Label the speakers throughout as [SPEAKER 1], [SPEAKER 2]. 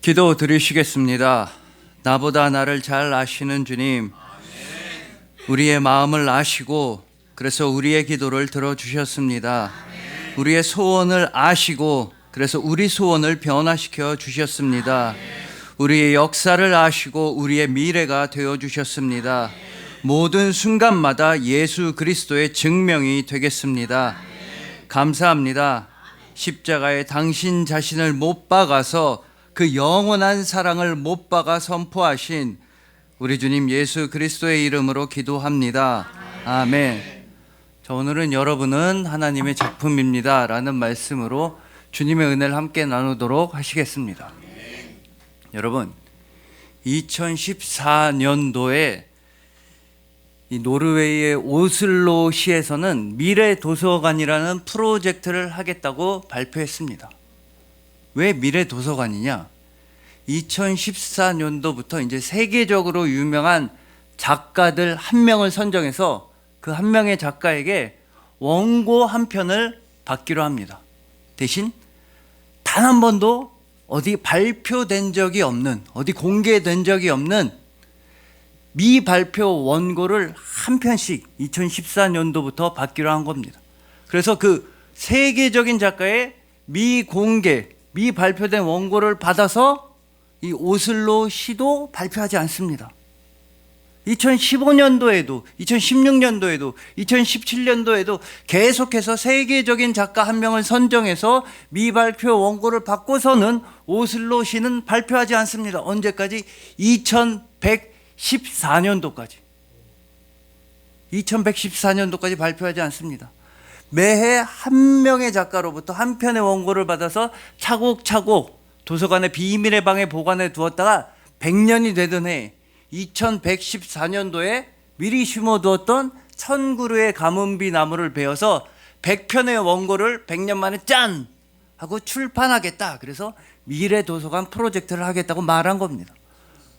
[SPEAKER 1] 기도 드리시겠습니다. 나보다 나를 잘 아시는 주님, 우리의 마음을 아시고 그래서 우리의 기도를 들어주셨습니다. 우리의 소원을 아시고 그래서 우리 소원을 변화시켜 주셨습니다. 우리의 역사를 아시고 우리의 미래가 되어주셨습니다. 모든 순간마다 예수 그리스도의 증명이 되겠습니다. 감사합니다. 십자가에 당신 자신을 못 박아서 그 영원한 사랑을 못 박아 선포하신 우리 주님 예수 그리스도의 이름으로 기도합니다. 아멘. 자, 오늘은 여러분은 하나님의 작품입니다 라는 말씀으로 주님의 은혜를 함께 나누도록 하시겠습니다. 여러분, 2014년도에 이 노르웨이의 오슬로시에서는 미래도서관이라는 프로젝트를 하겠다고 발표했습니다. 왜 미래도서관이냐? 2014년도부터 이제 세계적으로 유명한 작가들 한 명을 선정해서 그 한 명의 작가에게 원고 한 편을 받기로 합니다. 대신 단 한 번도 어디 발표된 적이 없는, 어디 공개된 적이 없는 미발표 원고를 한 편씩 2014년도부터 받기로 한 겁니다. 그래서 그 세계적인 작가의 미공개, 미발표된 원고를 받아서 이 오슬로 시도 발표하지 않습니다. 2015년도에도, 2016년도에도, 2017년도에도 계속해서 세계적인 작가 한 명을 선정해서 미발표 원고를 받고서는 오슬로 시는 발표하지 않습니다. 언제까지? 2114년도까지. 2114년도까지 발표하지 않습니다. 매해 한 명의 작가로부터 한 편의 원고를 받아서 차곡차곡 도서관의 비밀의 방에 보관해 두었다가 100년이 되던 해 2114년도에 미리 심어두었던 1000그루의 가뭄비 나무를 베어서 100편의 원고를 100년 만에 짠! 하고 출판하겠다. 그래서 미래도서관 프로젝트를 하겠다고 말한 겁니다.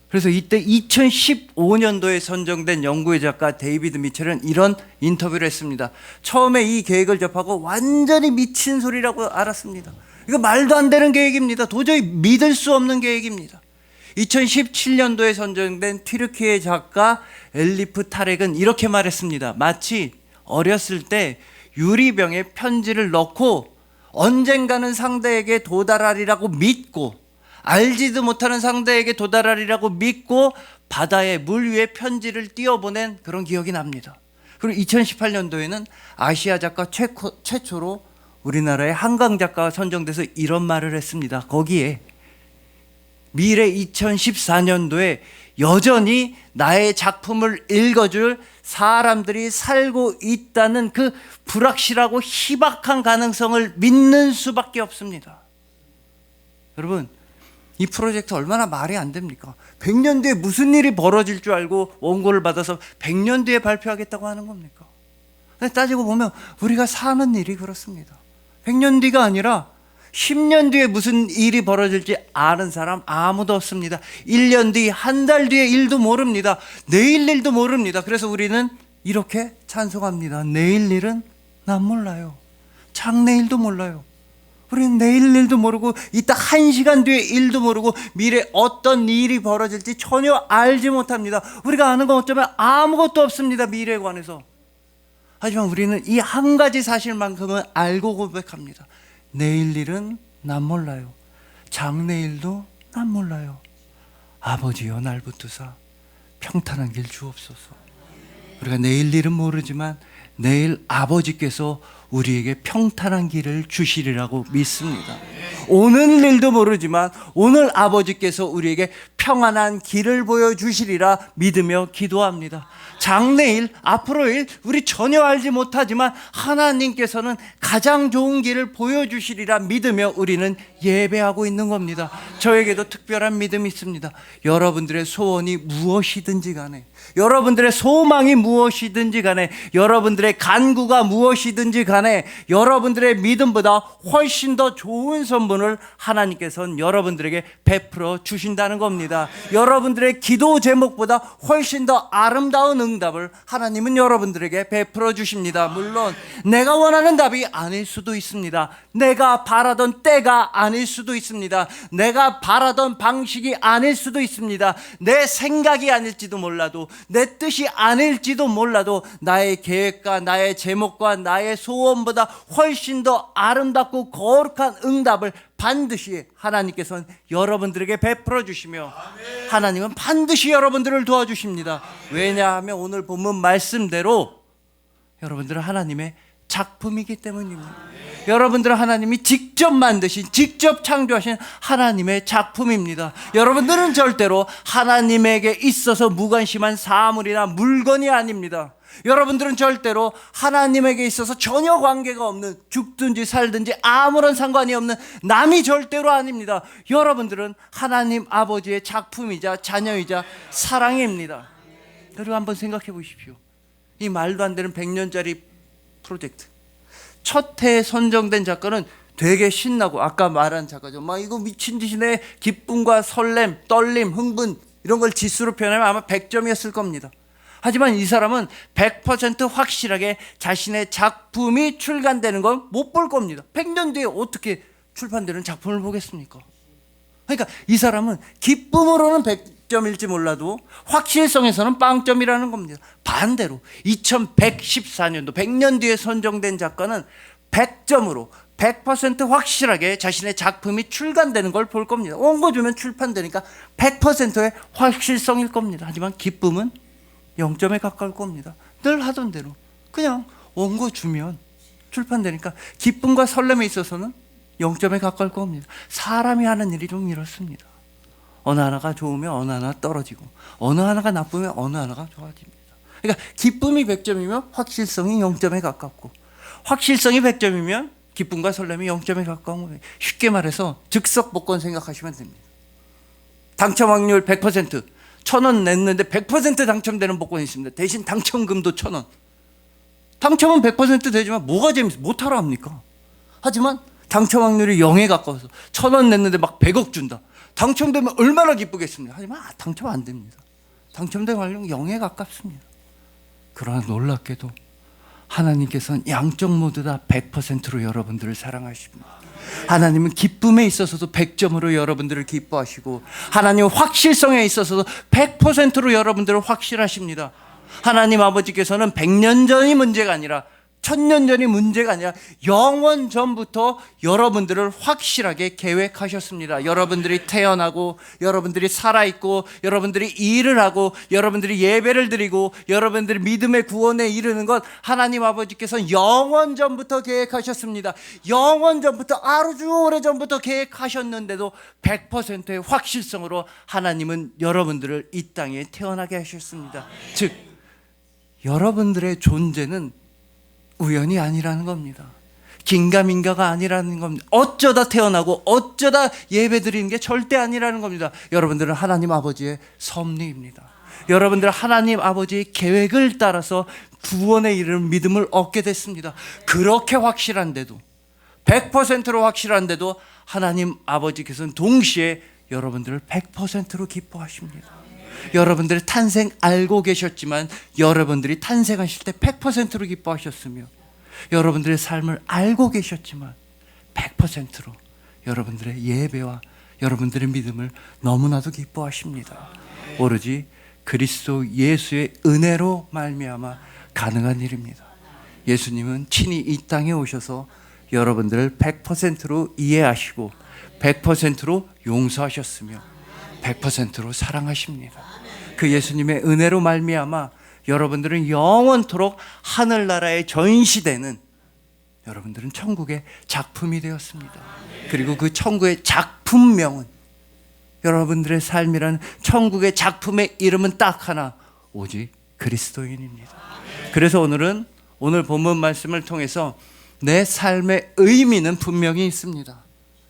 [SPEAKER 1] 그래서 이때 2015년도에 선정된 영국의 작가 데이비드 미첼은 이런 인터뷰를 했습니다. 처음에 이 계획을 접하고 완전히 미친 소리라고 알았습니다. 이거 말도 안 되는 계획입니다. 도저히 믿을 수 없는 계획입니다. 2017년도에 선정된 튀르키예 작가 엘리프 타렉은 이렇게 말했습니다. 마치 어렸을 때 유리병에 편지를 넣고 언젠가는 상대에게 도달하리라고 믿고 알지도 못하는 상대에게 도달하리라고 믿고 바다에 물 위에 편지를 띄워보낸 그런 기억이 납니다. 그리고 2018년도에는 아시아 작가 최초로 우리나라의 한강 작가가 선정돼서 이런 말을 했습니다. 거기에 미래 2014년도에 여전히 나의 작품을 읽어줄 사람들이 살고 있다는 그 불확실하고 희박한 가능성을 믿는 수밖에 없습니다. 여러분, 이 프로젝트 얼마나 말이 안 됩니까? 100년 뒤에 무슨 일이 벌어질 줄 알고 원고를 받아서 100년 뒤에 발표하겠다고 하는 겁니까? 따지고 보면 우리가 사는 일이 그렇습니다. 100년 뒤가 아니라 10년 뒤에 무슨 일이 벌어질지 아는 사람 아무도 없습니다. 1년 뒤, 한 달 뒤의 일도 모릅니다. 내일 일도 모릅니다. 그래서 우리는 이렇게 찬송합니다. 내일 일은 난 몰라요. 장래일도 몰라요. 우리는 내일 일도 모르고 이따 1시간 뒤에 일도 모르고 미래 어떤 일이 벌어질지 전혀 알지 못합니다. 우리가 아는 건 어쩌면 아무것도 없습니다. 미래에 관해서. 하지만 우리는 이 한 가지 사실만큼은 알고 고백합니다. 내일 일은 난 몰라요. 장래일도 난 몰라요. 아버지여 날 붙드사 평탄한 길 주옵소서. 우리가 내일 일은 모르지만 내일 아버지께서 우리에게 평탄한 길을 주시리라고 믿습니다. 오늘 일도 모르지만 오늘 아버지께서 우리에게 평안한 길을 보여주시리라 믿으며 기도합니다. 장래일, 앞으로일 우리 전혀 알지 못하지만 하나님께서는 가장 좋은 길을 보여주시리라 믿으며 우리는 예배하고 있는 겁니다. 저에게도 특별한 믿음이 있습니다. 여러분들의 소원이 무엇이든지 간에, 여러분들의 소망이 무엇이든지 간에, 여러분들의 간구가 무엇이든지 간에 여러분들의 믿음보다 훨씬 더 좋은 선물을 하나님께서는 여러분들에게 베풀어 주신다는 겁니다. 있습니다. 여러분들의 기도 제목보다 훨씬 더 아름다운 응답을 하나님은 여러분들에게 베풀어 주십니다. 물론 내가 원하는 답이 아닐 수도 있습니다. 내가 바라던 때가 아닐 수도 있습니다. 내가 바라던 방식이 아닐 수도 있습니다. 내 생각이 아닐지도 몰라도, 내 뜻이 아닐지도 몰라도 나의 계획과 나의 제목과 나의 소원보다 훨씬 더 아름답고 거룩한 응답을 반드시 하나님께서는 여러분들에게 베풀어 주시며, 하나님은 반드시 여러분들을 도와주십니다. 왜냐하면 오늘 본문 말씀대로 여러분들은 하나님의 작품이기 때문입니다. 여러분들은 하나님이 직접 만드신, 직접 창조하신 하나님의 작품입니다. 여러분들은 절대로 하나님에게 있어서 무관심한 사물이나 물건이 아닙니다. 여러분들은 절대로 하나님에게 있어서 전혀 관계가 없는, 죽든지 살든지 아무런 상관이 없는 남이 절대로 아닙니다. 여러분들은 하나님 아버지의 작품이자 자녀이자 사랑입니다. 여러분 한번 생각해 보십시오. 이 말도 안 되는 100년짜리 프로젝트, 첫 해에 선정된 작가는 되게 신나고, 아까 말한 작가죠, 막 이거 미친 짓이네, 기쁨과 설렘, 떨림, 흥분, 이런 걸 지수로 표현하면 아마 100점이었을 겁니다. 하지만 이 사람은 100% 확실하게 자신의 작품이 출간되는 건 못 볼 겁니다. 100년 뒤에 어떻게 출판되는 작품을 보겠습니까? 그러니까 이 사람은 기쁨으로는 100점일지 몰라도 확실성에서는 빵점이라는 겁니다. 반대로 2114년도 100년 뒤에 선정된 작가는 100점으로 100% 확실하게 자신의 작품이 출간되는 걸 볼 겁니다. 원고 주면 출판되니까 100%의 확실성일 겁니다. 하지만 기쁨은 0점에 가까울 겁니다. 늘 하던 대로 그냥 원고 주면 출판되니까 기쁨과 설렘에 있어서는 0점에 가까울 겁니다. 사람이 하는 일이 좀 이렇습니다. 어느 하나가 좋으면 어느 하나 떨어지고, 어느 하나가 나쁘면 어느 하나가 좋아집니다. 그러니까 기쁨이 100점이면 확실성이 0점에 가깝고, 확실성이 100점이면 기쁨과 설렘이 0점에 가까운 거예요. 쉽게 말해서 즉석 복권 생각하시면 됩니다. 당첨 확률 100%, 1,000원 냈는데 100% 당첨되는 복권이 있습니다. 대신 당첨금도 1,000원. 당첨은 100% 되지만 뭐가 재밌어요? 못하러 합니까? 하지만 당첨 확률이 0에 가까워서 1,000원 냈는데 막 100억 준다. 당첨되면 얼마나 기쁘겠습니까? 하지만 당첨 안 됩니다. 당첨된 확률은 0에 가깝습니다. 그러나 놀랍게도 하나님께서는 양쪽 모두 다 100%로 여러분들을 사랑하십니다. 하나님은 기쁨에 있어서도 100점으로 여러분들을 기뻐하시고, 하나님은 확실성에 있어서도 100%로 여러분들을 확실하십니다. 하나님 아버지께서는 100년 전이 문제가 아니라 1000년 전이 문제가 아니라 영원 전부터 여러분들을 확실하게 계획하셨습니다. 여러분들이 태어나고, 여러분들이 살아있고, 여러분들이 일을 하고, 여러분들이 예배를 드리고, 여러분들이 믿음의 구원에 이르는 것, 하나님 아버지께서는 영원 전부터 계획하셨습니다. 영원 전부터, 아주 오래전부터 계획하셨는데도 100%의 확실성으로 하나님은 여러분들을 이 땅에 태어나게 하셨습니다. 즉 여러분들의 존재는 우연이 아니라는 겁니다. 긴가민가가 아니라는 겁니다. 어쩌다 태어나고 어쩌다 예배드리는 게 절대 아니라는 겁니다. 여러분들은 하나님 아버지의 섭리입니다. 여러분들은 하나님 아버지의 계획을 따라서 구원에 이르는 믿음을 얻게 됐습니다. 그렇게 확실한데도, 100%로 확실한데도 하나님 아버지께서는 동시에 여러분들을 100%로 기뻐하십니다. 여러분들의 탄생 알고 계셨지만 여러분들이 탄생하실 때 100%로 기뻐하셨으며, 여러분들의 삶을 알고 계셨지만 100%로 여러분들의 예배와 여러분들의 믿음을 너무나도 기뻐하십니다. 오로지 그리스도 예수의 은혜로 말미암아 가능한 일입니다. 예수님은 친히 이 땅에 오셔서 여러분들을 100%로 이해하시고 100%로 용서하셨으며 100%로 사랑하십니다. 그 예수님의 은혜로 말미암아 여러분들은 영원토록 하늘나라에 전시되는, 여러분들은 천국의 작품이 되었습니다. 그리고 그 천국의 작품명은, 여러분들의 삶이라는 천국의 작품의 이름은 딱 하나, 오직 그리스도인입니다. 그래서 오늘 본문 말씀을 통해서 내 삶의 의미는 분명히 있습니다.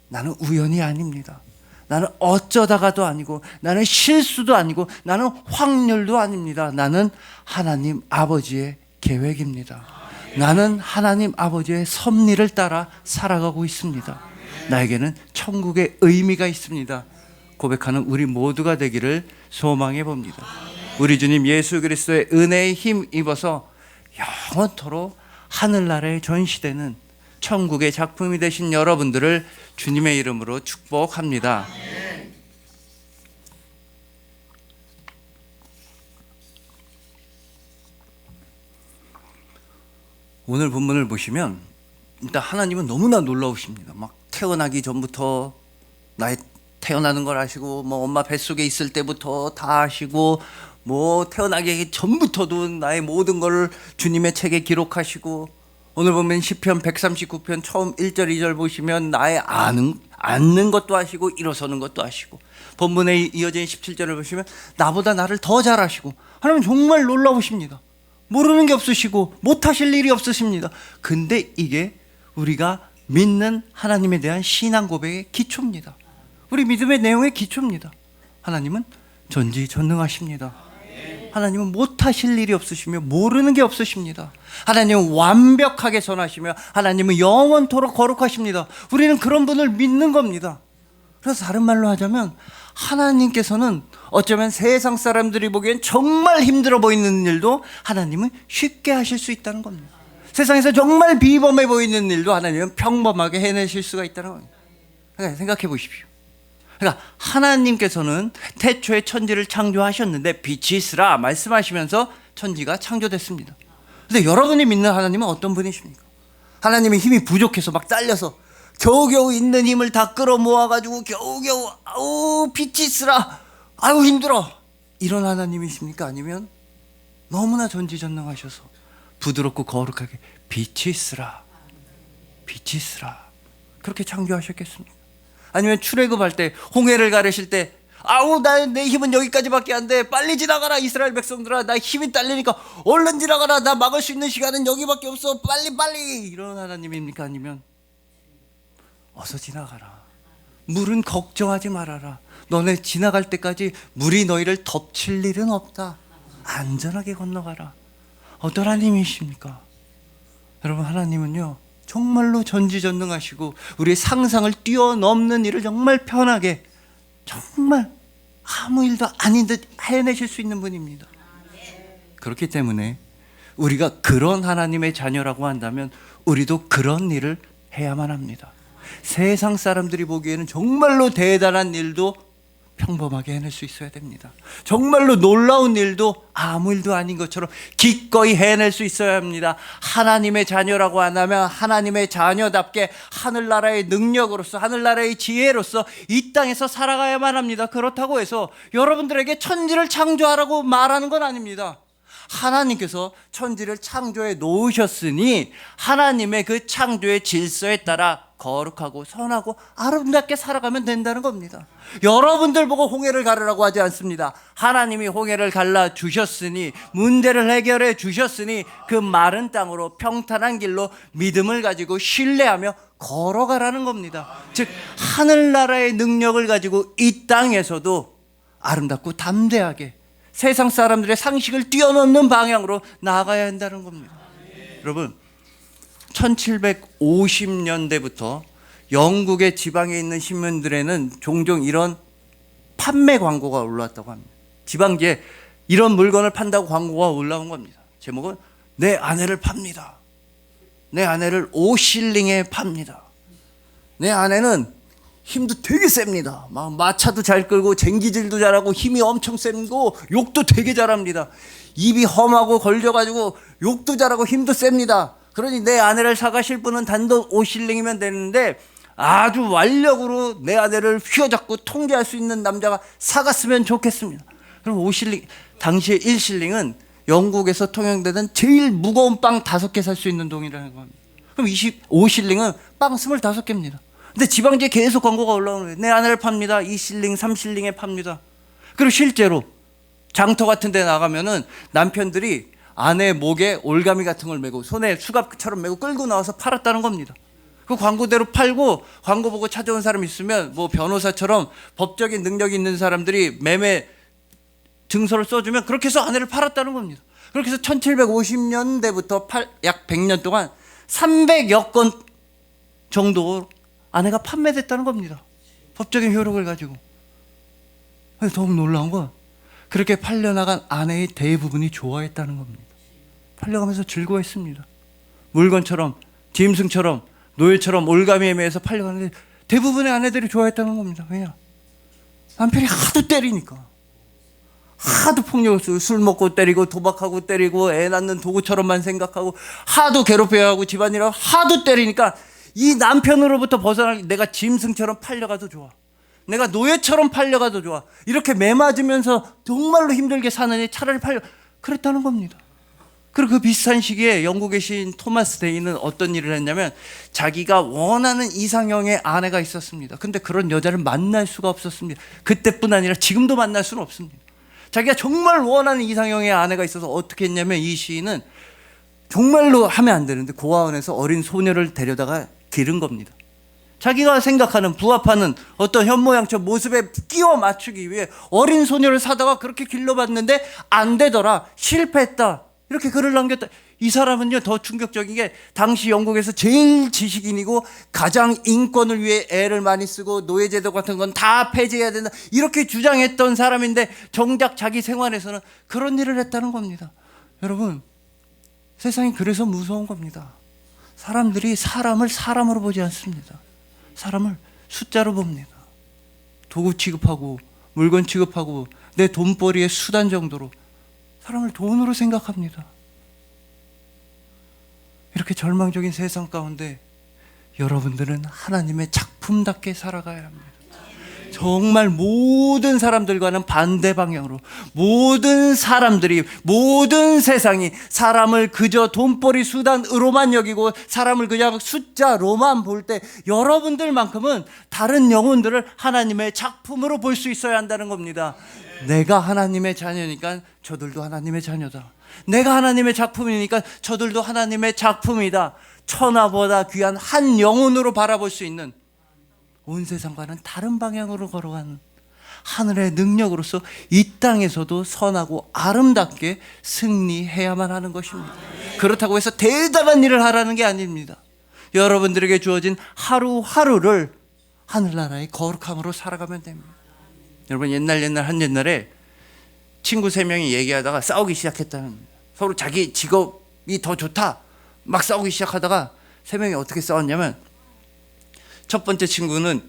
[SPEAKER 1] 나는 우연이 아닙니다. 나는 어쩌다가도 아니고, 나는 실수도 아니고, 나는 확률도 아닙니다. 나는 하나님 아버지의 계획입니다. 나는 하나님 아버지의 섭리를 따라 살아가고 있습니다. 나에게는 천국의 의미가 있습니다. 고백하는 우리 모두가 되기를 소망해 봅니다. 우리 주님 예수 그리스도의 은혜에 힘 입어서 영원토록 하늘나라에 전시되는 천국의 작품이 되신 여러분들을 주님의 이름으로 축복합니다. 오늘 본문을 보시면 일단 하나님은 너무나 놀라우십니다. 막 태어나기 전부터 나의 태어나는 걸 아시고, 뭐 엄마 뱃속에 있을 때부터 다 아시고, 뭐 태어나기 전부터도 나의 모든 걸 주님의 책에 기록하시고, 오늘 보면 시편 139편 처음 1절 2절 보시면 나의 앉는 것도 아시고 일어서는 것도 아시고, 본문에 이어진 17절을 보시면 나보다 나를 더 잘 아시고, 하나님 정말 놀라우십니다. 모르는 게 없으시고 못하실 일이 없으십니다. 근데 이게 우리가 믿는 하나님에 대한 신앙 고백의 기초입니다. 우리 믿음의 내용의 기초입니다. 하나님은 전지전능하십니다. 하나님은 못하실 일이 없으시며 모르는 게 없으십니다. 하나님은 완벽하게 선하시며 하나님은 영원토록 거룩하십니다. 우리는 그런 분을 믿는 겁니다. 그래서 다른 말로 하자면 하나님께서는 어쩌면 세상 사람들이 보기엔 정말 힘들어 보이는 일도 하나님은 쉽게 하실 수 있다는 겁니다. 세상에서 정말 비범해 보이는 일도 하나님은 평범하게 해내실 수가 있다는 겁니다. 그러니까 생각해 보십시오. 그러니까 하나님께서는 태초에 천지를 창조하셨는데 빛이 있으라 말씀하시면서 천지가 창조됐습니다. 근데 여러분이 믿는 하나님은 어떤 분이십니까? 하나님의 힘이 부족해서 막 딸려서 겨우겨우 있는 힘을 다 끌어모아가지고 겨우겨우 아우 빛이 있으라 아우 힘들어 이런 하나님이십니까? 아니면 너무나 전지전능하셔서 부드럽고 거룩하게 빛이 있으라 빛이 있으라 그렇게 창조하셨겠습니까? 아니면 출애굽할 때 홍해를 가르실 때 아우 내 힘은 여기까지밖에 안 돼 빨리 지나가라 이스라엘 백성들아 나 힘이 딸리니까 얼른 지나가라 나 막을 수 있는 시간은 여기밖에 없어 빨리 이런 하나님입니까? 아니면 어서 지나가라 물은 걱정하지 말아라 너네 지나갈 때까지 물이 너희를 덮칠 일은 없다 안전하게 건너가라 어떤 하나님이십니까? 여러분 하나님은요 정말로 전지전능하시고 우리의 상상을 뛰어넘는 일을 정말 편하게 정말 아무 일도 아닌 듯 해내실 수 있는 분입니다. 그렇기 때문에 우리가 그런 하나님의 자녀라고 한다면 우리도 그런 일을 해야만 합니다. 세상 사람들이 보기에는 정말로 대단한 일도 평범하게 해낼 수 있어야 됩니다. 정말로 놀라운 일도 아무 일도 아닌 것처럼 기꺼이 해낼 수 있어야 합니다. 하나님의 자녀라고 한다면 하나님의 자녀답게 하늘나라의 능력으로서 하늘나라의 지혜로서 이 땅에서 살아가야만 합니다. 그렇다고 해서 여러분들에게 천지를 창조하라고 말하는 건 아닙니다. 하나님께서 천지를 창조해 놓으셨으니 하나님의 그 창조의 질서에 따라 거룩하고 선하고 아름답게 살아가면 된다는 겁니다. 여러분들 보고 홍해를 가르라고 하지 않습니다. 하나님이 홍해를 갈라 주셨으니 문제를 해결해 주셨으니 그 마른 땅으로 평탄한 길로 믿음을 가지고 신뢰하며 걸어가라는 겁니다. 즉 하늘나라의 능력을 가지고 이 땅에서도 아름답고 담대하게 세상 사람들의 상식을 뛰어넘는 방향으로 나아가야 한다는 겁니다. 여러분 1750년대부터 영국의 지방에 있는 신문들에는 종종 이런 판매 광고가 올라왔다고 합니다. 지방지에 이런 물건을 판다고 광고가 올라온 겁니다. 제목은 내 아내를 팝니다. 내 아내를 5실링에 팝니다. 내 아내는 힘도 되게 셉니다. 막 마차도 잘 끌고 쟁기질도 잘하고 힘이 엄청 세고 욕도 되게 잘합니다. 입이 험하고 걸려가지고 욕도 잘하고 힘도 셉니다. 그러니 내 아내를 사가실 분은 단돈 5실링이면 되는데 아주 완력으로 내 아내를 휘어잡고 통제할 수 있는 남자가 사갔으면 좋겠습니다. 그럼 5실링, 당시에 1실링은 영국에서 통용되던 제일 무거운 빵 5개 살 수 있는 돈이라는 겁니다. 그럼 25실링은 빵 25개입니다. 근데 지방지에 계속 광고가 올라오는 거예요. 내 아내를 팝니다. 2실링, 3실링에 팝니다. 그리고 실제로 장터 같은 데 나가면은 남편들이 아내 목에 올가미 같은 걸 메고 손에 수갑처럼 메고 끌고 나와서 팔았다는 겁니다. 그 광고대로 팔고 광고 보고 찾아온 사람 있으면 뭐 변호사처럼 법적인 능력이 있는 사람들이 매매 증서를 써주면 그렇게 해서 아내를 팔았다는 겁니다. 그렇게 해서 1750년대부터 약 100년 동안 300여 건 정도 아내가 판매됐다는 겁니다. 법적인 효력을 가지고. 더욱 놀라운 건 그렇게 팔려나간 아내의 대부분이 좋아했다는 겁니다. 팔려가면서 즐거워했습니다. 물건처럼, 짐승처럼, 노예처럼 올가매매해서 팔려가는데 대부분의 아내들이 좋아했다는 겁니다. 왜냐? 남편이 하도 때리니까. 하도 폭력을 쓰고 술 먹고 때리고 도박하고 때리고 애 낳는 도구처럼만 생각하고 하도 괴롭혀야 하고 집안일하고 하도 때리니까 이 남편으로부터 벗어나기, 내가 짐승처럼 팔려가도 좋아, 내가 노예처럼 팔려가도 좋아, 이렇게 매맞으면서 정말로 힘들게 사느니 차라리 그랬다는 겁니다. 그리고 그 비슷한 시기에 영국에 계신 토마스 데이는 어떤 일을 했냐면 자기가 원하는 이상형의 아내가 있었습니다. 근데 그런 여자를 만날 수가 없었습니다. 그때뿐 아니라 지금도 만날 수는 없습니다. 자기가 정말 원하는 이상형의 아내가 있어서 어떻게 했냐면 이 시인은 정말로 하면 안 되는데 고아원에서 어린 소녀를 데려다가 기른 겁니다. 자기가 생각하는 부합하는 어떤 현모양처 모습에 끼워 맞추기 위해 어린 소녀를 사다가 그렇게 길러봤는데 안 되더라, 실패했다, 이렇게 글을 남겼다. 이 사람은요, 더 충격적인 게 당시 영국에서 제일 지식인이고 가장 인권을 위해 애를 많이 쓰고 노예제도 같은 건 다 폐지해야 된다, 이렇게 주장했던 사람인데 정작 자기 생활에서는 그런 일을 했다는 겁니다. 여러분, 세상이 그래서 무서운 겁니다. 사람들이 사람을 사람으로 보지 않습니다. 사람을 숫자로 봅니다. 도구 취급하고 물건 취급하고 내 돈벌이의 수단 정도로 사람을 돈으로 생각합니다. 이렇게 절망적인 세상 가운데 여러분들은 하나님의 작품답게 살아가야 합니다. 정말 모든 사람들과는 반대 방향으로, 모든 사람들이, 모든 세상이 사람을 그저 돈벌이 수단으로만 여기고 사람을 그냥 숫자로만 볼 때 여러분들만큼은 다른 영혼들을 하나님의 작품으로 볼 수 있어야 한다는 겁니다. 내가 하나님의 자녀니까 저들도 하나님의 자녀다. 내가 하나님의 작품이니까 저들도 하나님의 작품이다. 천하보다 귀한 한 영혼으로 바라볼 수 있는, 온 세상과는 다른 방향으로 걸어가는 하늘의 능력으로서 이 땅에서도 선하고 아름답게 승리해야만 하는 것입니다. 그렇다고 해서 대단한 일을 하라는 게 아닙니다. 여러분들에게 주어진 하루하루를 하늘나라의 거룩함으로 살아가면 됩니다. 여러분, 옛날에 친구 3명이 얘기하다가 싸우기 시작했다는 겁니다. 서로 자기 직업이 더 좋다 막 싸우기 시작하다가 3명이 어떻게 싸웠냐면, 첫 번째 친구는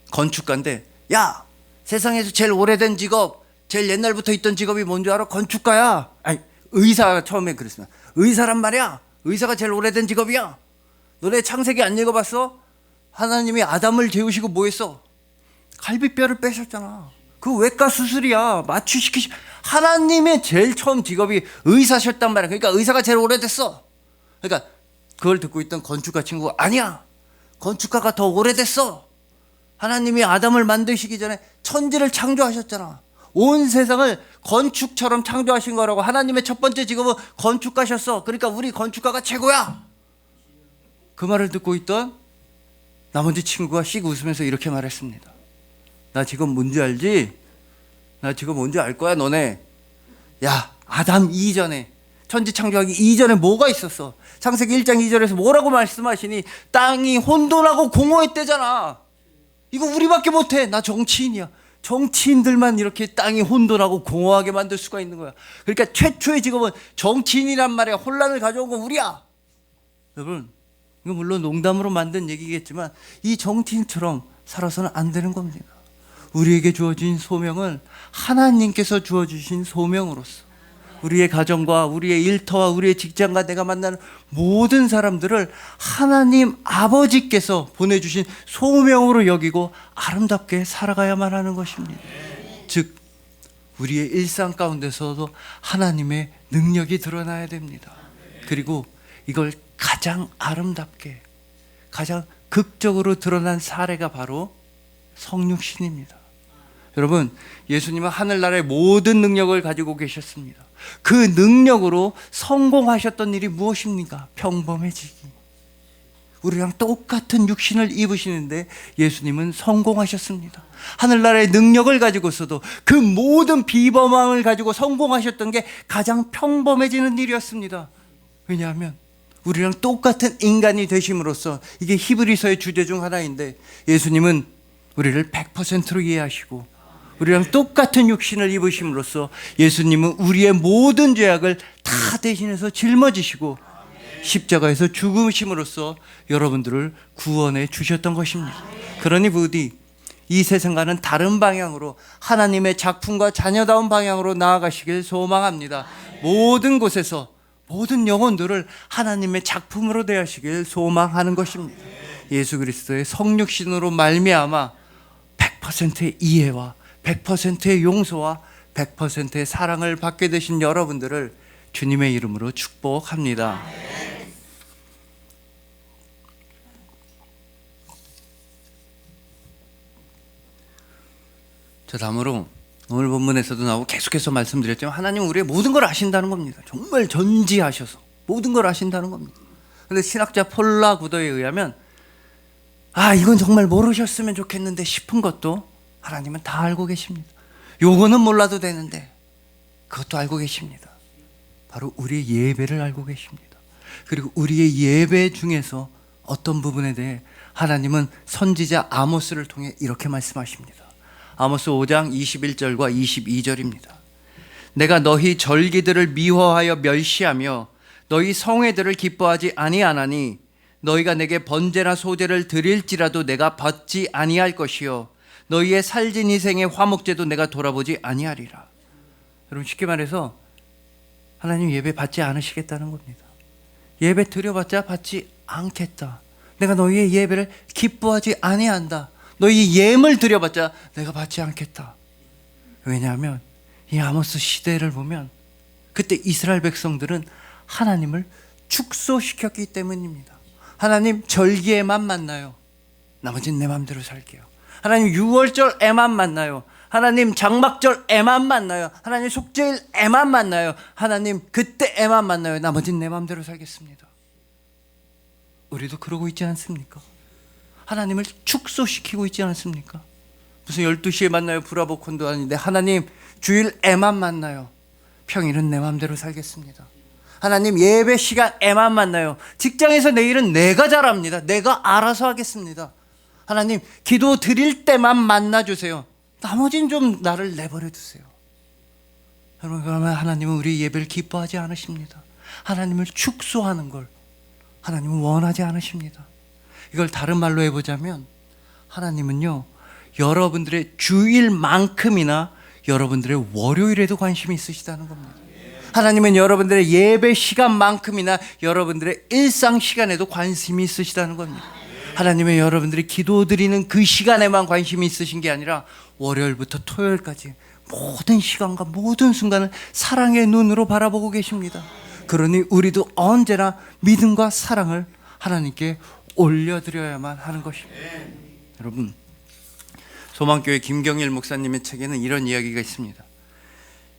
[SPEAKER 1] 건축가인데, 야, 세상에서 제일 오래된 직업, 제일 옛날부터 있던 직업이 뭔 줄 알아? 건축가야. 아니, 의사가 처음에 그랬습니다. 의사란 말이야. 의사가 제일 오래된 직업이야. 너네 창세기 안 읽어봤어? 하나님이 아담을 재우시고 뭐 했어? 갈비뼈를 빼셨잖아. 그 외과 수술이야. 마취시키시. 하나님의 제일 처음 직업이 의사셨단 말이야. 그러니까 의사가 제일 오래됐어. 그러니까 그걸 듣고 있던 건축가 친구가, 아니야, 건축가가 더 오래됐어. 하나님이 아담을 만드시기 전에 천지를 창조하셨잖아. 온 세상을 건축처럼 창조하신 거라고. 하나님의 첫 번째 직업은 건축가셨어. 그러니까 우리 건축가가 최고야. 그 말을 듣고 있던 나머지 친구가 씩 웃으면서 이렇게 말했습니다. 나 지금 뭔지 알지? 나 지금 뭔지 알 거야, 너네. 야, 아담 이전에, 천지 창조하기 이전에 뭐가 있었어? 창세기 1장 2절에서 뭐라고 말씀하시니? 땅이 혼돈하고 공허했대잖아. 이거 우리밖에 못해. 나 정치인이야. 정치인들만 이렇게 땅이 혼돈하고 공허하게 만들 수가 있는 거야. 그러니까 최초의 직업은 정치인이란 말이야. 혼란을 가져온 건 우리야. 여러분, 이거 물론 농담으로 만든 얘기겠지만 이 정치인처럼 살아서는 안 되는 겁니다. 우리에게 주어진 소명은 하나님께서 주어주신 소명으로서 우리의 가정과 우리의 일터와 우리의 직장과 내가 만나는 모든 사람들을 하나님 아버지께서 보내주신 소명으로 여기고 아름답게 살아가야만 하는 것입니다. 즉, 우리의 일상 가운데서도 하나님의 능력이 드러나야 됩니다. 그리고 이걸 가장 아름답게, 가장 극적으로 드러난 사례가 바로 성육신입니다. 여러분, 예수님은 하늘나라의 모든 능력을 가지고 계셨습니다. 그 능력으로 성공하셨던 일이 무엇입니까? 평범해지기. 우리랑 똑같은 육신을 입으시는데 예수님은 성공하셨습니다. 하늘나라의 능력을 가지고서도 그 모든 비범함을 가지고 성공하셨던 게 가장 평범해지는 일이었습니다. 왜냐하면 우리랑 똑같은 인간이 되심으로써, 이게 히브리서의 주제 중 하나인데, 예수님은 우리를 100%로 이해하시고 우리랑 똑같은 육신을 입으심으로써 예수님은 우리의 모든 죄악을 다 대신해서 짊어지시고 십자가에서 죽으심으로써 여러분들을 구원해 주셨던 것입니다. 그러니 부디 이 세상과는 다른 방향으로 하나님의 작품과 자녀다운 방향으로 나아가시길 소망합니다. 모든 곳에서 모든 영혼들을 하나님의 작품으로 대하시길 소망하는 것입니다. 예수 그리스도의 성육신으로 말미암아 100%의 이해와 100%의 용서와 100%의 사랑을 받게 되신 여러분들을 주님의 이름으로 축복합니다. 자, 다음으로 오늘 본문에서도 나오고 계속해서 말씀드렸지만 하나님은 우리의 모든 걸 아신다는 겁니다. 정말 전지하셔서 모든 걸 아신다는 겁니다. 그런데 신학자 폴라 구더에 의하면 이건 정말 모르셨으면 좋겠는데 싶은 것도 하나님은 다 알고 계십니다. 요거는 몰라도 되는데 그것도 알고 계십니다. 바로 우리의 예배를 알고 계십니다. 그리고 우리의 예배 중에서 어떤 부분에 대해 하나님은 선지자 아모스를 통해 이렇게 말씀하십니다. 아모스 5장 21절과 22절입니다. 내가 너희 절기들을 미워하여 멸시하며 너희 성회들을 기뻐하지 아니하나니 너희가 내게 번제나 소제를 드릴지라도 내가 받지 아니할 것이요 너희의 살진 희생의 화목제도 내가 돌아보지 아니하리라. 여러분, 쉽게 말해서 하나님 예배 받지 않으시겠다는 겁니다. 예배 드려봤자 받지 않겠다. 내가 너희의 예배를 기뻐하지 아니한다. 너희 예물 드려봤자 내가 받지 않겠다. 왜냐하면 이 아모스 시대를 보면 그때 이스라엘 백성들은 하나님을 축소시켰기 때문입니다. 하나님 절기에만 만나요. 나머지는 내 마음대로 살게요. 하나님 유월절에만 만나요. 하나님 장막절에만 만나요. 하나님 속죄일에만 만나요. 하나님 그때에만 만나요. 나머지는 내 마음대로 살겠습니다. 우리도 그러고 있지 않습니까? 하나님을 축소시키고 있지 않습니까? 무슨 12시에 만나요 브라보콘도 아닌데 하나님 주일에만 만나요. 평일은 내 마음대로 살겠습니다. 하나님 예배 시간에만 만나요. 직장에서 내일은 내가 잘합니다. 내가 알아서 하겠습니다. 하나님 기도 드릴 때만 만나주세요. 나머지는 좀 나를 내버려 두세요. 여러분, 그러면 하나님은 우리 예배를 기뻐하지 않으십니다. 하나님을 축소하는 걸 하나님은 원하지 않으십니다. 이걸 다른 말로 해보자면 하나님은요, 여러분들의 주일만큼이나 여러분들의 월요일에도 관심이 있으시다는 겁니다. 하나님은 여러분들의 예배 시간만큼이나 여러분들의 일상 시간에도 관심이 있으시다는 겁니다. 하나님은 여러분들이 기도드리는 그 시간에만 관심이 있으신 게 아니라 월요일부터 토요일까지 모든 시간과 모든 순간을 사랑의 눈으로 바라보고 계십니다. 그러니 우리도 언제나 믿음과 사랑을 하나님께 올려드려야만 하는 것입니다. 여러분, 소망교회 김경일 목사님의 책에는 이런 이야기가 있습니다.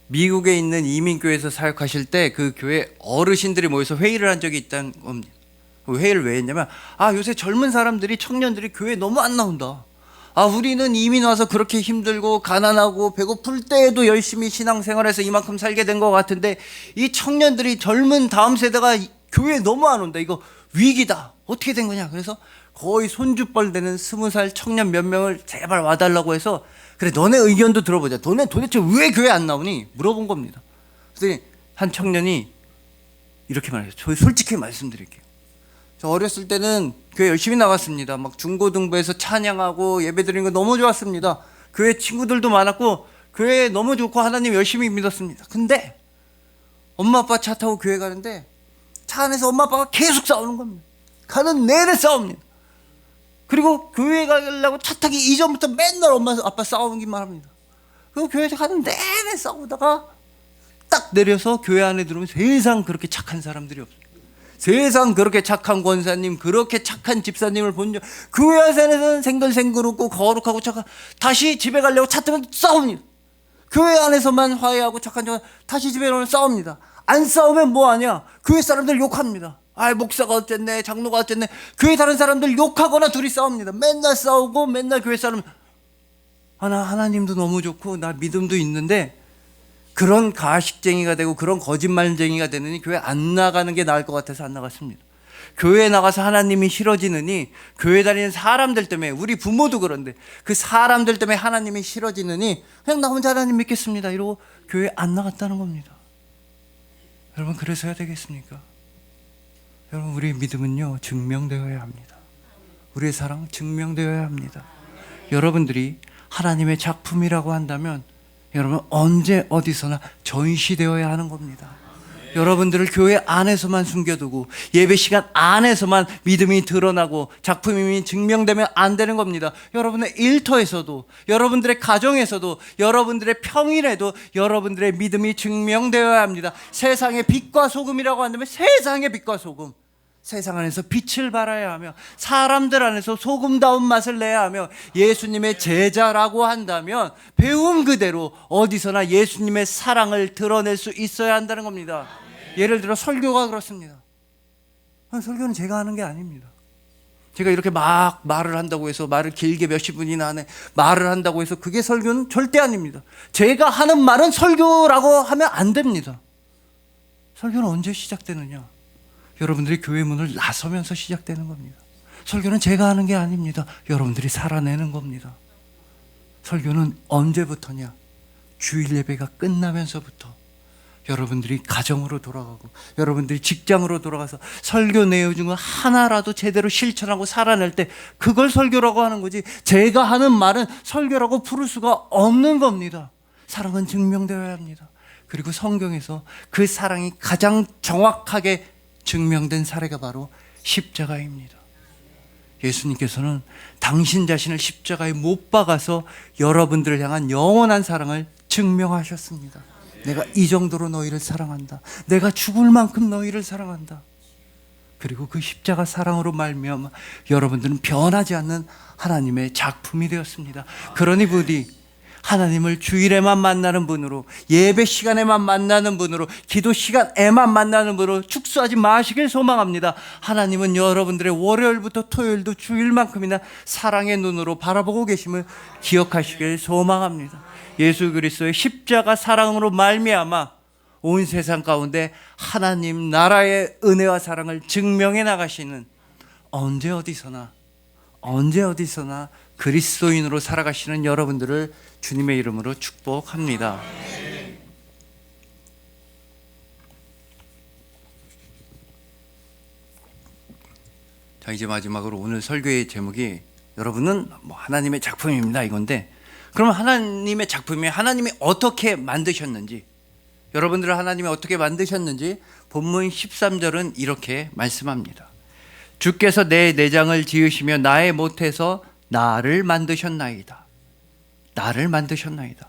[SPEAKER 1] 미국에 있는 이민교회에서 사역하실 때 그 교회 어르신들이 모여서 회의를 한 적이 있다는 겁니다. 회의를 왜 했냐면 요새 젊은 사람들이 청년들이 교회에 너무 안 나온다. 우리는 이민 와서 그렇게 힘들고 가난하고 배고플 때에도 열심히 신앙생활해서 이만큼 살게 된 것 같은데 이 청년들이 젊은 다음 세대가 교회에 너무 안 온다. 이거 위기다. 어떻게 된 거냐. 그래서 거의 손주뻘 되는 20살 청년 몇 명을 제발 와달라고 해서 그래 너네 의견도 들어보자. 너네 도대체 왜 교회 안 나오니? 물어본 겁니다. 그래서 한 청년이 이렇게 말해요. 저 솔직히 말씀드릴게요. 저 어렸을 때는 교회 열심히 나갔습니다. 막 중고등부에서 찬양하고 예배드리는 거 너무 좋았습니다. 교회 친구들도 많았고 교회 너무 좋고 하나님 열심히 믿었습니다. 근데 엄마 아빠 차 타고 교회 가는데 차 안에서 엄마 아빠가 계속 싸우는 겁니다. 가는 내내 싸웁니다. 그리고 교회 가려고 차 타기 이전부터 맨날 엄마 아빠 싸우기만 합니다. 그리고 교회 가는 내내 싸우다가 딱 내려서 교회 안에 들어오면 세상 그렇게 착한 사람들이 없어요. 세상 그렇게 착한 권사님, 그렇게 착한 집사님을 본 적, 교회 안에서는 생글생글하고 거룩하고 착한, 다시 집에 가려고 차 타면 싸웁니다. 교회 안에서만 화해하고 착한 저 다시 집에 오면 싸웁니다. 안 싸우면 뭐하냐? 교회 사람들 욕합니다. 목사가 어쨌네, 장로가 어쨌네. 교회 다른 사람들 욕하거나 둘이 싸웁니다. 맨날 싸우고 맨날 교회 사람. 하나님도 너무 좋고 나 믿음도 있는데 그런 가식쟁이가 되고 그런 거짓말쟁이가 되느니 교회 안 나가는 게 나을 것 같아서 안 나갔습니다. 교회에 나가서 하나님이 싫어지느니, 교회 다니는 사람들 때문에, 우리 부모도 그런데 그 사람들 때문에 하나님이 싫어지느니 그냥 나 혼자 하나님 믿겠습니다 이러고 교회 안 나갔다는 겁니다. 여러분, 그래서 해야 되겠습니까? 여러분, 우리의 믿음은요 증명되어야 합니다. 우리의 사랑 증명되어야 합니다. 여러분들이 하나님의 작품이라고 한다면 여러분 언제 어디서나 전시되어야 하는 겁니다. 여러분들을 교회 안에서만 숨겨두고 예배 시간 안에서만 믿음이 드러나고 작품이 증명되면 안 되는 겁니다. 여러분의 일터에서도, 여러분들의 가정에서도, 여러분들의 평일에도 여러분들의 믿음이 증명되어야 합니다. 세상의 빛과 소금이라고 한다면 세상의 빛과 소금, 세상 안에서 빛을 발하여야 하며 사람들 안에서 소금다운 맛을 내야 하며 예수님의 제자라고 한다면 배운 그대로 어디서나 예수님의 사랑을 드러낼 수 있어야 한다는 겁니다. 예를 들어 설교가 그렇습니다. 설교는 제가 하는 게 아닙니다. 제가 이렇게 막 말을 한다고 해서, 말을 길게 몇십 분이나 안에 말을 한다고 해서 그게 설교는 절대 아닙니다. 제가 하는 말은 설교라고 하면 안 됩니다. 설교는 언제 시작되느냐? 여러분들이 교회 문을 나서면서 시작되는 겁니다. 설교는 제가 하는 게 아닙니다. 여러분들이 살아내는 겁니다. 설교는 언제부터냐? 주일 예배가 끝나면서부터 여러분들이 가정으로 돌아가고 여러분들이 직장으로 돌아가서 설교 내용 중 하나라도 제대로 실천하고 살아낼 때 그걸 설교라고 하는 거지, 제가 하는 말은 설교라고 부를 수가 없는 겁니다. 사랑은 증명되어야 합니다. 그리고 성경에서 그 사랑이 가장 정확하게 증명된 사례가 바로 십자가입니다. 예수님께서는 당신 자신을 십자가에 못 박아서 여러분들을 향한 영원한 사랑을 증명하셨습니다. 내가 이 정도로 너희를 사랑한다. 내가 죽을 만큼 너희를 사랑한다. 그리고 그 십자가 사랑으로 말미암아 여러분들은 변하지 않는 하나님의 작품이 되었습니다. 그러니 부디 하나님을 주일에만 만나는 분으로, 예배 시간에만 만나는 분으로, 기도 시간에만 만나는 분으로 축소하지 마시길 소망합니다. 하나님은 여러분들의 월요일부터 토요일도 주일만큼이나 사랑의 눈으로 바라보고 계심을 기억하시길 소망합니다. 예수 그리스도의 십자가 사랑으로 말미암아 온 세상 가운데 하나님 나라의 은혜와 사랑을 증명해 나가시는, 언제 어디서나 그리스도인으로 살아가시는 여러분들을 주님의 이름으로 축복합니다. 자, 이제 마지막으로 오늘 설교의 제목이 여러분은 하나님의 작품입니다 이건데, 그러면 하나님의 작품이 하나님이 어떻게 만드셨는지, 여러분들을 하나님이 어떻게 만드셨는지 본문 13절은 이렇게 말씀합니다. 주께서 내 내장을 지으시며 나의 못에서 나를 만드셨나이다. 나를 만드셨나이다.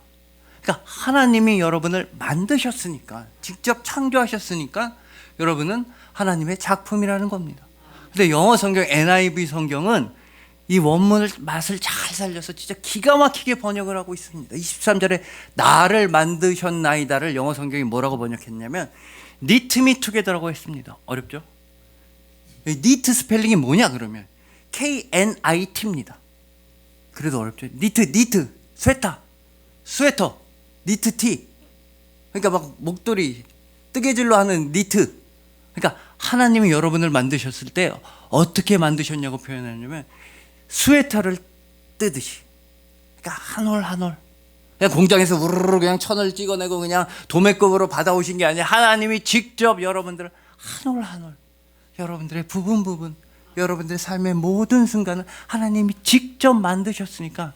[SPEAKER 1] 그러니까 하나님이 여러분을 만드셨으니까, 직접 창조하셨으니까 여러분은 하나님의 작품이라는 겁니다. 근데 영어 성경 NIV 성경은 이 원문을 맛을 잘 살려서 진짜 기가 막히게 번역을 하고 있습니다. 23절에 나를 만드셨나이다를 영어 성경이 뭐라고 번역했냐면 knit me together라고 했습니다. 어렵죠? knit 스펠링이 뭐냐 그러면 KNIT입니다. 그래도 어렵죠. knit, 스웨터, knit T. 그러니까 막 목도리, 뜨개질로 하는 knit. 그러니까 하나님이 여러분을 만드셨을 때 어떻게 만드셨냐고 표현하냐면 스웨터를 뜨듯이, 그러니까 한 올 한 올, 그냥 공장에서 우르르 그냥 천을 찍어내고 그냥 도매급으로 받아오신 게 아니라 하나님이 직접 여러분들을 한 올 한 올, 여러분들의 부분, 여러분들의 삶의 모든 순간을 하나님이 직접 만드셨으니까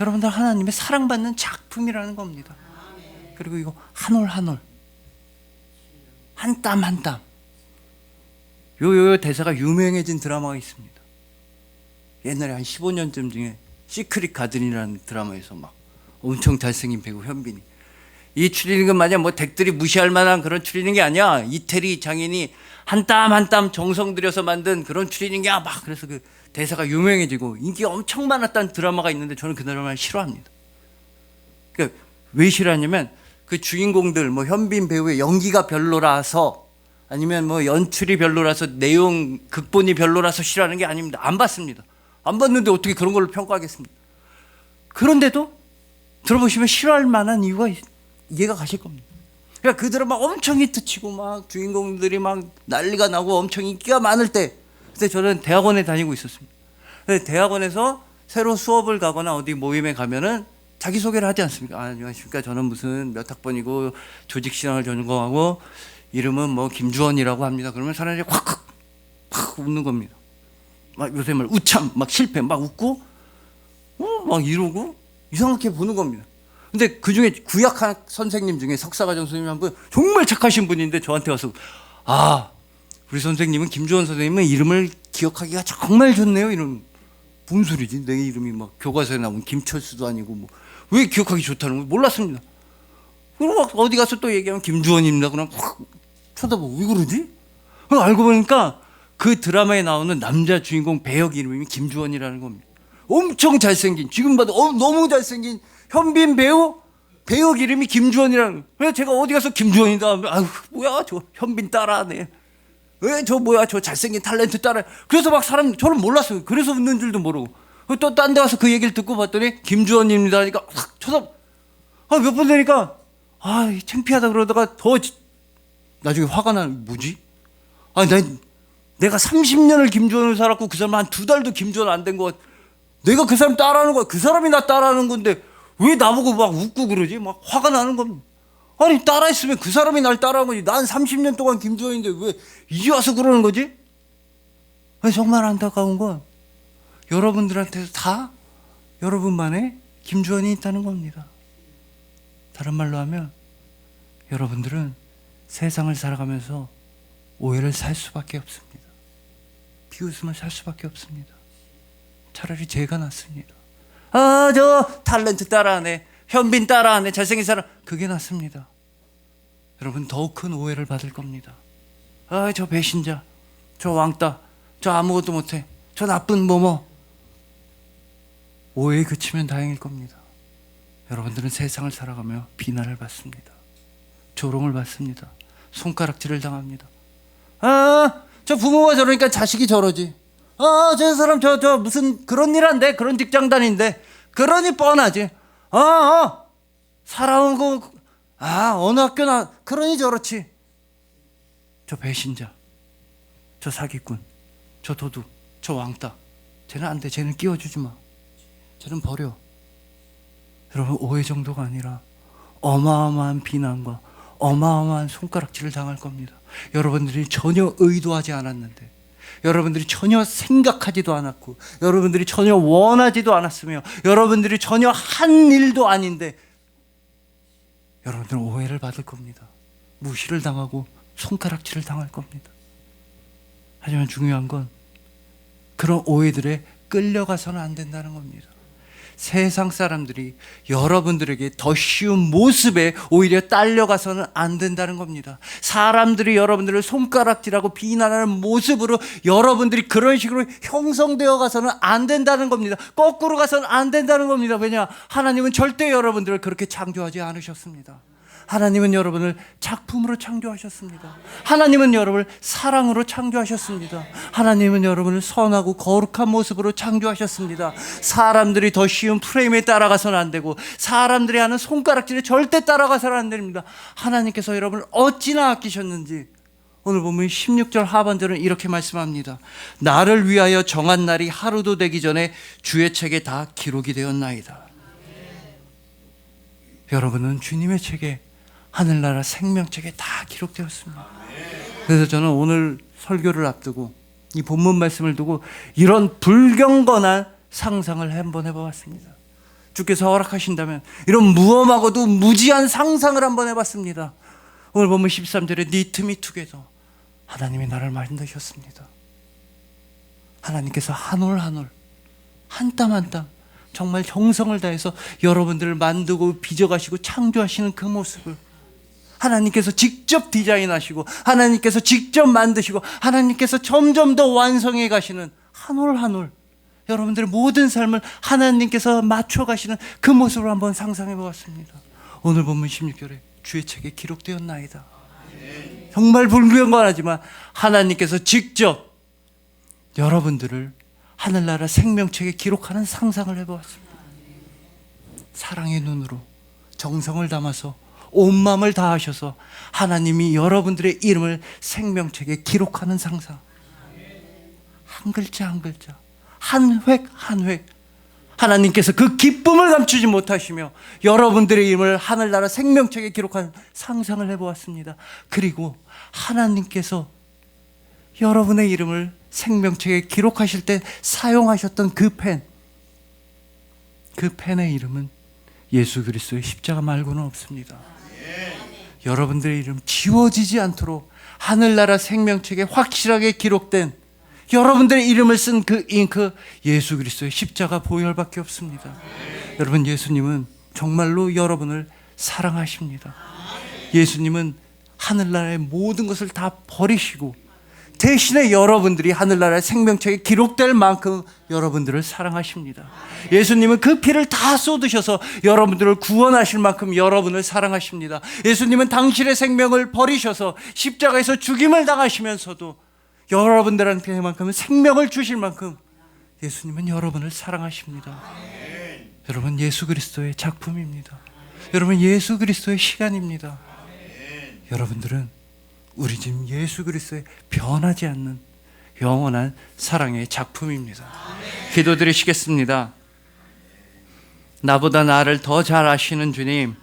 [SPEAKER 1] 여러분들 하나님의 사랑받는 작품이라는 겁니다. 그리고 이거 한 올 한 올, 한 땀 한 땀, 요 대사가 유명해진 드라마가 있습니다. 옛날에 한 15년쯤 중에 시크릿 가든이라는 드라마에서 막 엄청 잘생긴 배우 현빈이, 이 추리닝은 마냥 댁들이 무시할 만한 그런 추리닝이 아니야. 이태리 장인이 한 땀 한 땀 정성 들여서 만든 그런 추리닝이야 막. 그래서 그 대사가 유명해지고 인기가 엄청 많았다는 드라마가 있는데 저는 그 드라마를 싫어합니다. 그러니까 왜 싫어하냐면 그 주인공들 현빈 배우의 연기가 별로라서, 아니면 연출이 별로라서, 내용 극본이 별로라서 싫어하는 게 아닙니다. 안 봤습니다. 안 봤는데 어떻게 그런 걸로 평가하겠습니까? 그런데도 들어보시면 싫어할 만한 이유가 이해가 가실 겁니다. 그러니까 그 드라마 엄청 히트치고 막 주인공들이 막 난리가 나고 엄청 인기가 많을 때 그때 저는 대학원에 다니고 있었습니다. 근데 대학원에서 새로 수업을 가거나 어디 모임에 가면은 자기소개를 하지 않습니까? 아, 안녕하십니까. 저는 무슨 몇 학번이고 조직신앙을 전공하고 이름은 뭐 김주원이라고 합니다. 그러면 사람들이 확 웃는 겁니다. 막 요새 말 우참 막 실패 막 웃고 막 이러고 이상하게 보는 겁니다. 근데 그 중에 구약학 선생님 중에 석사과정 선생님 한 분 정말 착하신 분인데 저한테 와서 아, 우리 선생님은 김주원 선생님은 이름을 기억하기가 정말 좋네요. 이런 무슨 소리지? 내 이름이 막 교과서에 나온 김철수도 아니고 뭐 왜 기억하기 좋다는 걸 몰랐습니다. 그리고 막 어디 가서 또 얘기하면 김주원입니다. 그럼 확 쳐다보고 왜 그러지? 알고 보니까 그 드라마에 나오는 남자 주인공 배역 이름이 김주원이라는 겁니다. 엄청 잘생긴, 지금 봐도 너무 잘생긴 현빈 배역 이름이 김주원이라는 거예요. 그래서 제가 어디 가서 김주원이다 하면 아유 뭐야 저 현빈 따라하네. 왜 저 뭐야 저 잘생긴 탤런트 따라. 그래서 막 사람 저를 몰랐어요. 그래서 웃는 줄도 모르고. 또 딴 데 가서 그 얘기를 듣고 봤더니 김주원입니다 하니까 확 몇 번 되니까 창피하다 그러다가 더 나중에 화가 나는 뭐지? 내가 30년을 김주원을 살았고 그 사람 한 2달도 김주원 안 된 거 같아. 내가 그 사람 따라하는 거야. 그 사람이 나 따라하는 건데 왜 나보고 막 웃고 그러지? 막 화가 나는 겁니다. 아니 따라했으면 그 사람이 날 따라한 거지. 난 30년 동안 김주원인데 왜 이제 와서 그러는 거지? 정말 안타까운 건 여러분들한테도 다 여러분만의 김주원이 있다는 겁니다. 다른 말로 하면 여러분들은 세상을 살아가면서 오해를 살 수밖에 없습니다. 비웃음을 살 수밖에 없습니다. 차라리 제가 낫습니다. 저 탤런트 따라하네, 현빈 따라하네, 잘생긴 사람, 그게 낫습니다. 여러분 더 큰 오해를 받을 겁니다. 저 배신자, 저 왕따, 저 아무것도 못해, 저 나쁜 뭐뭐. 오해에 그치면 다행일 겁니다. 여러분들은 세상을 살아가며 비난을 받습니다. 조롱을 받습니다. 손가락질을 당합니다. 저 부모가 저러니까 자식이 저러지. 저 사람 저 무슨 그런 일 한대, 그런 직장 다닌대, 그러니 뻔하지. 살아오고 어느 학교나 그러니 저렇지. 저 배신자, 저 사기꾼, 저 도둑, 저 왕따, 쟤는 안 돼. 쟤는 끼워주지 마. 쟤는 버려. 여러분 오해 정도가 아니라 어마어마한 비난과 어마어마한 손가락질을 당할 겁니다. 여러분들이 전혀 의도하지 않았는데, 여러분들이 전혀 생각하지도 않았고, 여러분들이 전혀 원하지도 않았으며, 여러분들이 전혀 한 일도 아닌데 여러분들은 오해를 받을 겁니다. 무시를 당하고 손가락질을 당할 겁니다. 하지만 중요한 건 그런 오해들에 끌려가서는 안 된다는 겁니다. 세상 사람들이 여러분들에게 더 쉬운 모습에 오히려 딸려가서는 안 된다는 겁니다. 사람들이 여러분들을 손가락질하고 비난하는 모습으로 여러분들이 그런 식으로 형성되어 가서는 안 된다는 겁니다. 거꾸로 가서는 안 된다는 겁니다. 왜냐? 하나님은 절대 여러분들을 그렇게 창조하지 않으셨습니다. 하나님은 여러분을 작품으로 창조하셨습니다. 하나님은 여러분을 사랑으로 창조하셨습니다. 하나님은 여러분을 선하고 거룩한 모습으로 창조하셨습니다. 사람들이 더 쉬운 프레임에 따라가서는 안 되고, 사람들이 하는 손가락질에 절대 따라가서는 안 됩니다. 하나님께서 여러분을 어찌나 아끼셨는지 오늘 보면 16절 하반절은 이렇게 말씀합니다. 나를 위하여 정한 날이 하루도 되기 전에 주의 책에 다 기록이 되었나이다. 여러분은 주님의 책에, 하늘나라 생명책에 다 기록되었습니다. 그래서 저는 오늘 설교를 앞두고 이 본문 말씀을 두고 이런 불경건한 상상을 한번 해보았습니다. 주께서 허락하신다면 이런 무엄하고도 무지한 상상을 한번 해봤습니다. 오늘 본문 13절에 knit me together, 하나님이 나를 만드셨습니다. 하나님께서 한 올 한 올, 한 땀 한 땀 정말 정성을 다해서 여러분들을 만들고 빚어가시고 창조하시는 그 모습을 하나님께서 직접 디자인하시고, 하나님께서 직접 만드시고, 하나님께서 점점 더 완성해 가시는 한 올 한 올, 여러분들의 모든 삶을 하나님께서 맞춰 가시는 그 모습을 한번 상상해 보았습니다. 오늘 본문 16절에 주의 책에 기록되었나이다. 정말 불경건하지만 하나님께서 직접 여러분들을 하늘나라 생명책에 기록하는 상상을 해보았습니다. 사랑의 눈으로 정성을 담아서 온 마음을 다하셔서 하나님이 여러분들의 이름을 생명책에 기록하는 상상. 한 글자 한 글자, 한 획 한 획, 하나님께서 그 기쁨을 감추지 못하시며 여러분들의 이름을 하늘나라 생명책에 기록한 상상을 해보았습니다. 그리고 하나님께서 여러분의 이름을 생명책에 기록하실 때 사용하셨던 그 펜의 이름은 예수 그리스도의 십자가 말고는 없습니다. 여러분들의 이름 지워지지 않도록 하늘나라 생명책에 확실하게 기록된 여러분들의 이름을 쓴 그 잉크, 예수 그리스도의 십자가 보혈밖에 없습니다. 여러분, 예수님은 정말로 여러분을 사랑하십니다. 예수님은 하늘나라의 모든 것을 다 버리시고 대신에 여러분들이 하늘나라의 생명책에 기록될 만큼 여러분들을 사랑하십니다. 예수님은 그 피를 다 쏟으셔서 여러분들을 구원하실 만큼 여러분을 사랑하십니다. 예수님은 당신의 생명을 버리셔서 십자가에서 죽임을 당하시면서도 여러분들한테만큼은 생명을 주실 만큼 예수님은 여러분을 사랑하십니다. 여러분, 예수 그리스도의 작품입니다. 여러분, 예수 그리스도의 시간입니다. 여러분들은 우리 집 예수 그리스도의 변하지 않는 영원한 사랑의 작품입니다. 기도드리시겠습니다. 나보다 나를 더 잘 아시는 주님,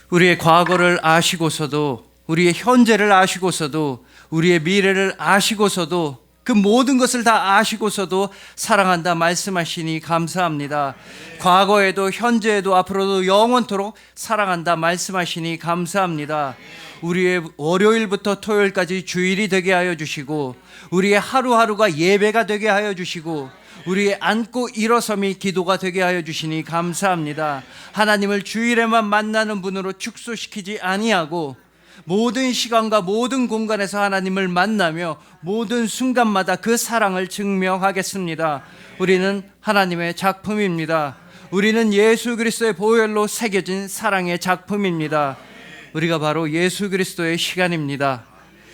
[SPEAKER 1] 우리의 과거를 아시고서도, 우리의 현재를 아시고서도, 우리의 미래를 아시고서도, 그 모든 것을 다 아시고서도 사랑한다 말씀하시니 감사합니다. 과거에도 현재에도 앞으로도 영원토록 사랑한다 말씀하시니 감사합니다. 우리의 월요일부터 토요일까지 주일이 되게 하여 주시고, 우리의 하루하루가 예배가 되게 하여 주시고, 우리의 앉고 일어섬이 기도가 되게 하여 주시니 감사합니다. 하나님을 주일에만 만나는 분으로 축소시키지 아니하고 모든 시간과 모든 공간에서 하나님을 만나며 모든 순간마다 그 사랑을 증명하겠습니다. 우리는 하나님의 작품입니다. 우리는 예수 그리스도의 보혈로 새겨진 사랑의 작품입니다. 우리가 바로 예수 그리스도의 시간입니다.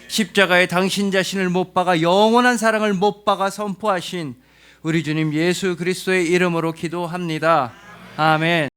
[SPEAKER 1] 십자가에 당신 자신을 못 박아 영원한 사랑을 못 박아 선포하신 우리 주님 예수 그리스도의 이름으로 기도합니다. 아멘.